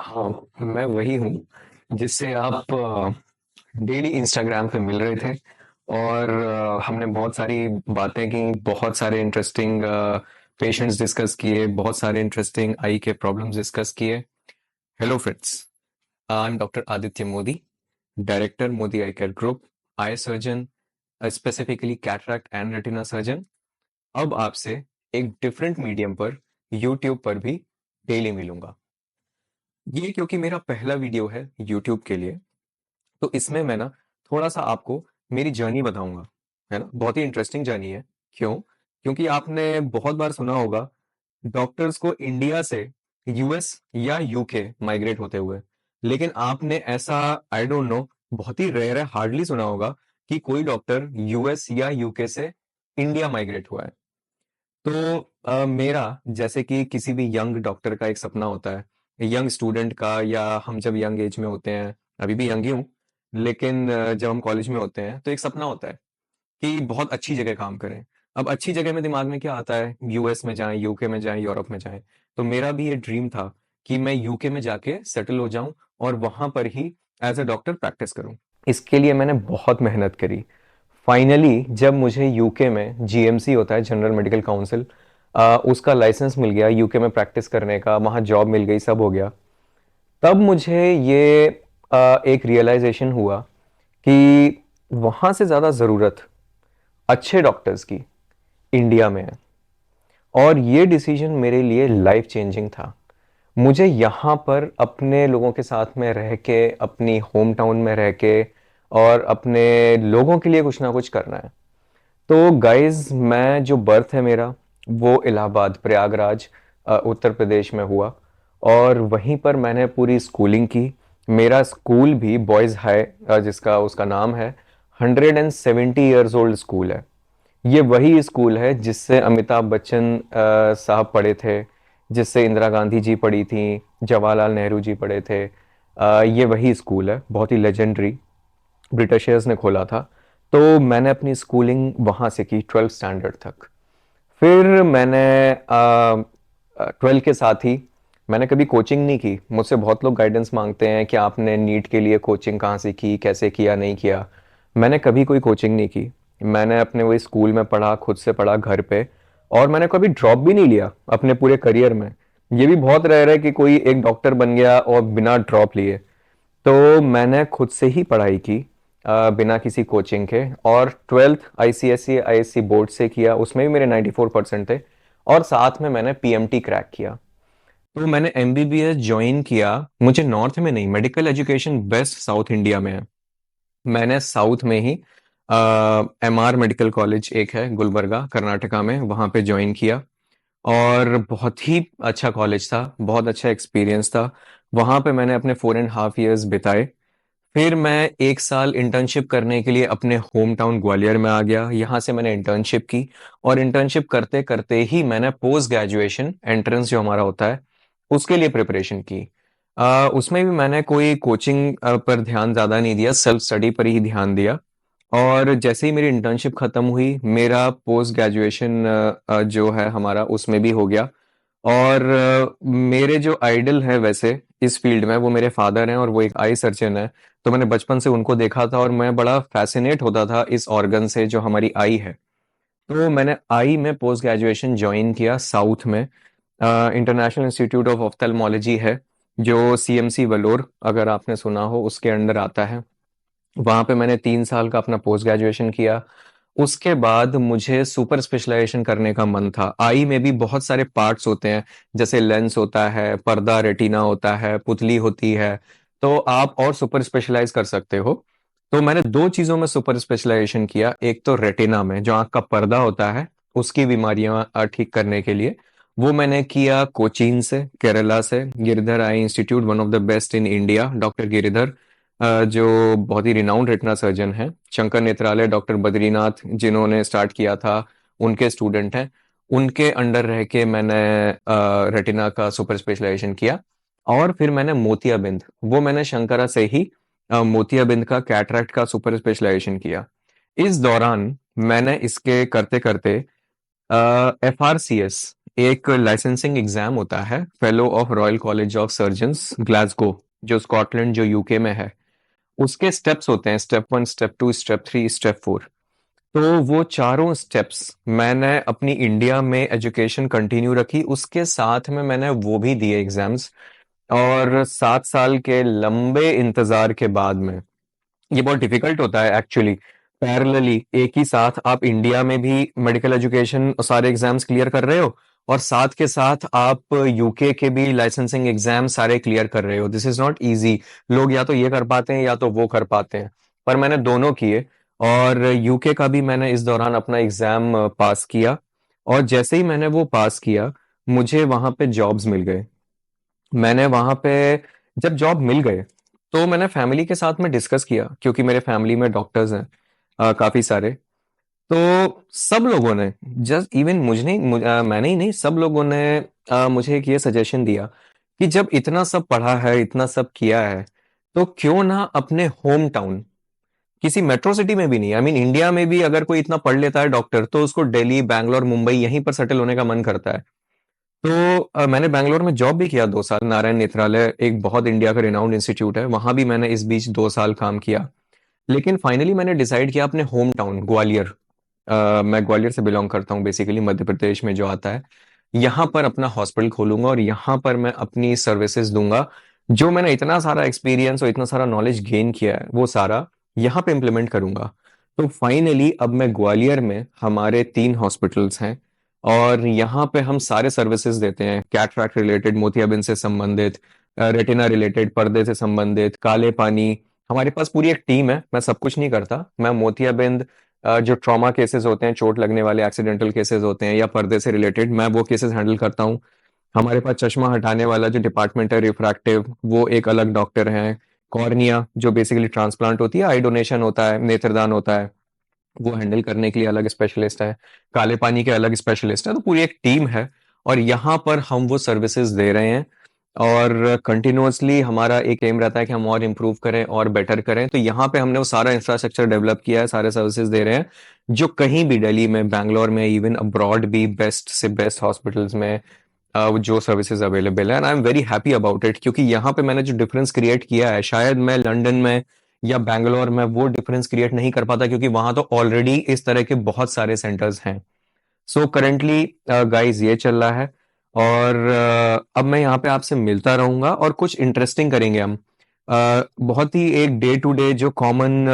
हाँ, मैं वही हूँ जिससे आप डेली इंस्टाग्राम पे मिल रहे थे और हमने बहुत सारी बातें की, बहुत सारे इंटरेस्टिंग पेशेंट्स डिस्कस किए, बहुत सारे इंटरेस्टिंग आई के प्रॉब्लम्स डिस्कस किए। Hello friends, I am doctor Aditya Modi, director Modi I care group, eye surgeon, specifically cataract and retina surgeon. अब आपसे एक डिफरेंट मीडियम पर, यूट्यूब पर भी डेली मिलूंगा। ये क्योंकि मेरा पहला वीडियो है यूट्यूब के लिए, तो इसमें मैं ना थोड़ा-सा आपको मेरी जर्नी बताऊँगा, है ना? बहुत ही इंटरेस्टिंग जर्नी है। क्यों? क्योंकि आपने बहुत बार सुना होगा डॉक्टर्स को इंडिया से यूएस या यूके माइग्रेट होते हुए। लेकिन आपने ऐसा आई डोंट नो बहुत ही रेयर है, हार्डली सुना होगा कि कोई डॉक्टर यूएस या यूके से इंडिया माइग्रेट हुआ है। तो मेरा जैसे कि किसी भी यंग डॉक्टर का एक सपना होता है, यंग स्टूडेंट का या हम जब यंग एज में होते हैं, अभी भी यंग ही हूँ, लेकिन जब हम कॉलेज में होते हैं तो एक सपना होता है कि बहुत अच्छी जगह काम करें। अब अच्छी जगह में दिमाग में क्या आता है? यूएस में जाएं, यूके में जाएं, यूरोप में जाएं। तो मेरा भी ये ड्रीम था कि मैं यूके में जाके सेटल हो जाऊं और वहां पर ही एज अ डॉक्टर प्रैक्टिस करूं। इसके लिए मैंने बहुत मेहनत करी। फाइनली जब मुझे यूके में जीएमसी होता है, जनरल मेडिकल काउंसिल, उसका लाइसेंस मिल गया यूके में प्रैक्टिस करने का, वहाँ जॉब मिल गई, सब हो गया। तब मुझे ये एक रियलाइजेशन हुआ कि वहाँ से ज़्यादा ज़रूरत अच्छे डॉक्टर्स की इंडिया में है। और ये डिसीजन मेरे लिए लाइफ चेंजिंग था। मुझे यहाँ पर अपने लोगों के साथ में रह के, अपनी होम टाउन में रह के और अपने लोगों के लिए कुछ ना कुछ करना है। तो गाइज, मैं जो बर्थ है मेरा, वो इलाहाबाद प्रयागराज उत्तर प्रदेश में हुआ और वहीं पर मैंने पूरी स्कूलिंग की। मेरा स्कूल भी बॉयज़ हाई, जिसका उसका नाम है, 170 ईयर्स ओल्ड स्कूल है। ये वही स्कूल है जिससे अमिताभ बच्चन साहब पढ़े थे, जिससे इंदिरा गांधी जी पढ़ी थी, जवाहरलाल नेहरू जी पढ़े थे। ये वही स्कूल है, बहुत ही लेजेंडरी, ब्रिटिशर्स ने खोला था। तो मैंने अपनी स्कूलिंग वहाँ से की 12th स्टैंडर्ड तक। फिर मैंने 12 के साथ ही मैंने कभी कोचिंग नहीं की। मुझसे बहुत लोग गाइडेंस मांगते हैं कि आपने नीट के लिए कोचिंग कहाँ से की, कैसे किया, नहीं किया। मैंने कभी कोई कोचिंग नहीं की। मैंने अपने वही स्कूल में पढ़ा, खुद से पढ़ा घर पे, और मैंने कभी ड्रॉप भी नहीं लिया अपने पूरे करियर में। ये भी बहुत रेयर है कि कोई एक डॉक्टर बन गया और बिना ड्रॉप लिए। तो मैंने खुद से ही पढ़ाई की, बिना किसी कोचिंग के, और 12th आईसीएसई आईएससी बोर्ड से किया। उसमें भी मेरे 94% थे और साथ में मैंने पीएमटी क्रैक किया। तो मैंने एमबीबीएस ज्वाइन किया। मुझे नॉर्थ में नहीं, medical education best south India में है। मैंने साउथ में ही एमआर मेडिकल कॉलेज एक है गुलबर्गा कर्नाटका में, वहाँ पे ज्वाइन किया और बहुत ही अच्छा कॉलेज था, बहुत अच्छा एक्सपीरियंस था। वहाँ पे मैंने अपने 4.5 years बिताए। फिर मैं 1 साल इंटर्नशिप करने के लिए अपने होम टाउन ग्वालियर में आ गया। यहाँ से मैंने इंटर्नशिप की और इंटर्नशिप करते करते ही मैंने पोस्ट ग्रेजुएशन एंट्रेंस जो हमारा होता है उसके लिए प्रिपरेशन की। उसमें भी मैंने कोई कोचिंग पर ध्यान ज़्यादा नहीं दिया, सेल्फ स्टडी पर ही ध्यान दिया। और जैसे ही मेरी इंटर्नशिप खत्म हुई, मेरा पोस्ट ग्रेजुएशन जो है हमारा उसमें भी हो गया। और मेरे जो आइडल है वैसे इस फील्ड में, वो मेरे फादर हैं और वो एक आई सर्जन है। तो मैंने बचपन से उनको देखा था और मैं बड़ा फैसिनेट होता था इस ऑर्गन से जो हमारी आई है। तो मैंने आई में पोस्ट ग्रेजुएशन ज्वाइन किया साउथ में। इंटरनेशनल इंस्टीट्यूट ऑफ ऑफ्थेल्मोलॉजी है जो सीएमसी वलोर, अगर आपने सुना हो, उसके अंडर आता है। वहाँ पे मैंने 3 साल का अपना पोस्ट ग्रेजुएशन किया। उसके बाद मुझे सुपर स्पेशलाइजेशन करने का मन था। आई में भी बहुत सारे पार्ट्स होते हैं, जैसे लेंस होता है, पर्दा रेटिना होता है, पुतली होती है। तो आप और सुपर स्पेशलाइज कर सकते हो। तो मैंने दो चीजों में सुपर स्पेशलाइजेशन किया। एक तो रेटिना में, जो आंख का पर्दा होता है उसकी बीमारियां ठीक करने के लिए, वो मैंने किया कोचीन से, केरला से, Giridhar eye institute, one of the best in India, doctor Giridhar, जो बहुत ही रिनाउंड रेटिना सर्जन हैं। शंकर नेत्रालय डॉक्टर बद्रीनाथ जिन्होंने स्टार्ट किया था, उनके स्टूडेंट हैं। उनके अंडर रह के मैंने रेटिना का सुपर स्पेशलाइजेशन किया। और फिर मैंने मोतियाबिंद, वो मैंने शंकरा से ही मोतियाबिंद का कैटरैक्ट का सुपर स्पेशलाइजेशन किया। इस दौरान मैंने इसके करते करते एफआरसीएस, एक लाइसेंसिंग एग्जाम होता है, fellow of royal college of surgeons Glasgow, जो स्कॉटलैंड, जो यूके में है। उसके स्टेप्स होते हैं, स्टेप 1, स्टेप 2, स्टेप 3, स्टेप 4। तो वो चारों स्टेप्स मैंने अपनी इंडिया में एजुकेशन कंटिन्यू रखी, उसके साथ में मैंने वो भी दिए एग्जाम्स। और 7 साल के लंबे इंतजार के बाद में, ये बहुत डिफिकल्ट होता है एक्चुअली, पैरेलली एक ही साथ आप इंडिया में भी मेडिकल एजुकेशन सारे एग्जाम्स क्लियर कर रहे हो, और साथ के साथ आप यूके के भी लाइसेंसिंग एग्जाम सारे क्लियर कर रहे हो। This is not easy. लोग या तो ये कर पाते हैं या तो वो कर पाते हैं, पर मैंने दोनों किए। और यूके का भी मैंने इस दौरान अपना एग्जाम पास किया। और जैसे ही मैंने वो पास किया, मुझे वहां पे जॉब्स मिल गए। मैंने वहां पे जब जॉब मिल गए, तो मैंने फैमिली के साथ में डिस्कस किया, क्योंकि मेरे फैमिली में डॉक्टर्स हैं काफी सारे। तो सब लोगों ने, जस्ट इवन मुझे नहीं, मैंने ही नहीं, सब लोगों ने मुझे एक ये सजेशन दिया कि जब इतना सब पढ़ा है, इतना सब किया है, तो क्यों ना अपने होम टाउन, किसी मेट्रो सिटी में भी नहीं, आई मीन इंडिया में भी अगर कोई इतना पढ़ लेता है डॉक्टर, तो उसको दिल्ली, बैंगलोर, मुंबई यहीं पर सेटल होने का मन करता है। तो मैंने बैंगलोर में जॉब भी किया 2 साल, नारायण नेत्रालय एक बहुत इंडिया का रिनाउंड इंस्टीट्यूट है, वहां भी मैंने इस बीच 2 साल काम किया। लेकिन फाइनली मैंने डिसाइड किया अपने होम टाउन ग्वालियर, मैं ग्वालियर से बिलोंग करता हूँ, बेसिकली मध्य प्रदेश में जो आता है, यहाँ पर अपना हॉस्पिटल खोलूंगा और यहाँ पर मैं अपनी सर्विसेज दूंगा। जो मैंने इतना सारा एक्सपीरियंस और इतना सारा नॉलेज गेन किया है, वो सारा यहाँ पे इम्प्लीमेंट करूंगा। तो फाइनली अब मैं ग्वालियर में, हमारे 3 हॉस्पिटल्स हैं, और यहाँ पे हम सारे सर्विसेज देते हैं, कैटरैक्ट रिलेटेड, मोतियाबिंद से संबंधित, रेटिना रिलेटेड, पर्दे से संबंधित, काले पानी। हमारे पास पूरी एक टीम है, मैं सब कुछ नहीं करता। मैं मोतियाबिंद, जो ट्रॉमा केसेस होते हैं, चोट लगने वाले एक्सीडेंटल केसेस होते हैं, या पर्दे से रिलेटेड, मैं वो केसेस हैंडल करता हूँ। हमारे पास चश्मा हटाने वाला जो डिपार्टमेंट है, रिफ्रैक्टिव, वो एक अलग डॉक्टर है। कॉर्निया, जो बेसिकली ट्रांसप्लांट होती है, आई डोनेशन होता है, नेत्रदान होता है, वो हैंडल करने के लिए अलग स्पेशलिस्ट है। काले पानी के अलग स्पेशलिस्ट है। तो पूरी एक टीम है, और यहाँ पर हम वो सर्विसेज दे रहे हैं। और कंटिन्यूअसली हमारा एक एम रहता है कि हम और इम्प्रूव करें और बेटर करें। तो यहाँ पे हमने वो सारा इंफ्रास्ट्रक्चर डेवलप किया है, सारे सर्विसेज दे रहे हैं, जो कहीं भी दिल्ली में, बैंगलोर में, इवन अब्रॉड भी बेस्ट से बेस्ट हॉस्पिटल्स में जो सर्विसेज अवेलेबल है। And I am very happy about it, क्योंकि यहाँ पे मैंने जो डिफरेंस क्रिएट किया है, शायद मैं लंदन में या बैंगलोर में वो डिफरेंस क्रिएट नहीं कर पाता, क्योंकि वहां तो ऑलरेडी इस तरह के बहुत सारे सेंटर्स हैं। सो करेंटली गाइस ये चल रहा है। और अब मैं यहाँ पे आपसे मिलता रहूंगा, और कुछ इंटरेस्टिंग करेंगे हम। बहुत ही एक डे टू डे जो कॉमन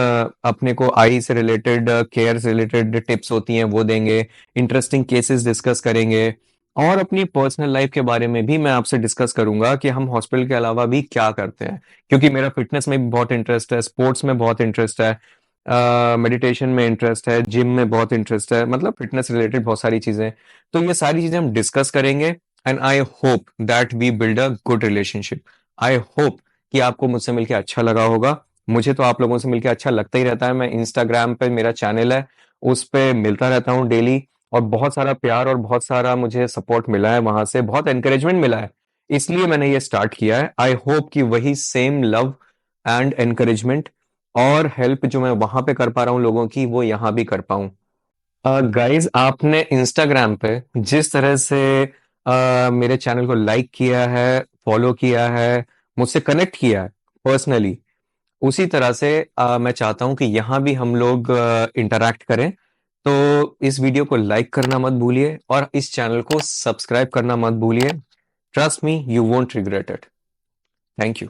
अपने को आई से रिलेटेड, केयर से रिलेटेड टिप्स होती हैं, वो देंगे। इंटरेस्टिंग केसेस डिस्कस करेंगे, और अपनी पर्सनल लाइफ के बारे में भी मैं आपसे डिस्कस करूंगा कि हम हॉस्पिटल के अलावा भी क्या करते हैं। क्योंकि मेरा फिटनेस में भी बहुत इंटरेस्ट है, स्पोर्ट्स में बहुत इंटरेस्ट है, मेडिटेशन में इंटरेस्ट है, जिम में बहुत इंटरेस्ट है, मतलब फिटनेस रिलेटेड बहुत सारी चीजें। तो ये सारी चीजें हम डिस्कस करेंगे। And I hope that we build a good relationship. I hope कि आपको मुझसे मिलकर अच्छा लगा होगा। मुझे तो आप लोगों से मिलकर अच्छा लगता ही रहता है। मैं इंस्टाग्राम पे, मेरा चैनल है, उस पे मिलता रहता हूँ डेली, और बहुत सारा प्यार और बहुत सारा मुझे सपोर्ट मिला है, वहां से बहुत एनकरेजमेंट मिला है। इसलिए मैंने ये स्टार्ट किया है। आई होप कि वही सेम लव एंड एनकरेजमेंट और हेल्प जो मैं वहां पे कर पा रहा हूँ लोगों की, वो यहाँ भी कर पाऊं। गाइस, आपने इंस्टाग्राम पे जिस तरह से मेरे चैनल को लाइक किया है, फॉलो किया है, मुझसे कनेक्ट किया है पर्सनली, उसी तरह से मैं चाहता हूं कि यहाँ भी हम लोग इंटरैक्ट करें। तो इस वीडियो को लाइक करना मत भूलिए, और इस चैनल को सब्सक्राइब करना मत भूलिए। Trust me, you won't regret it. Thank you.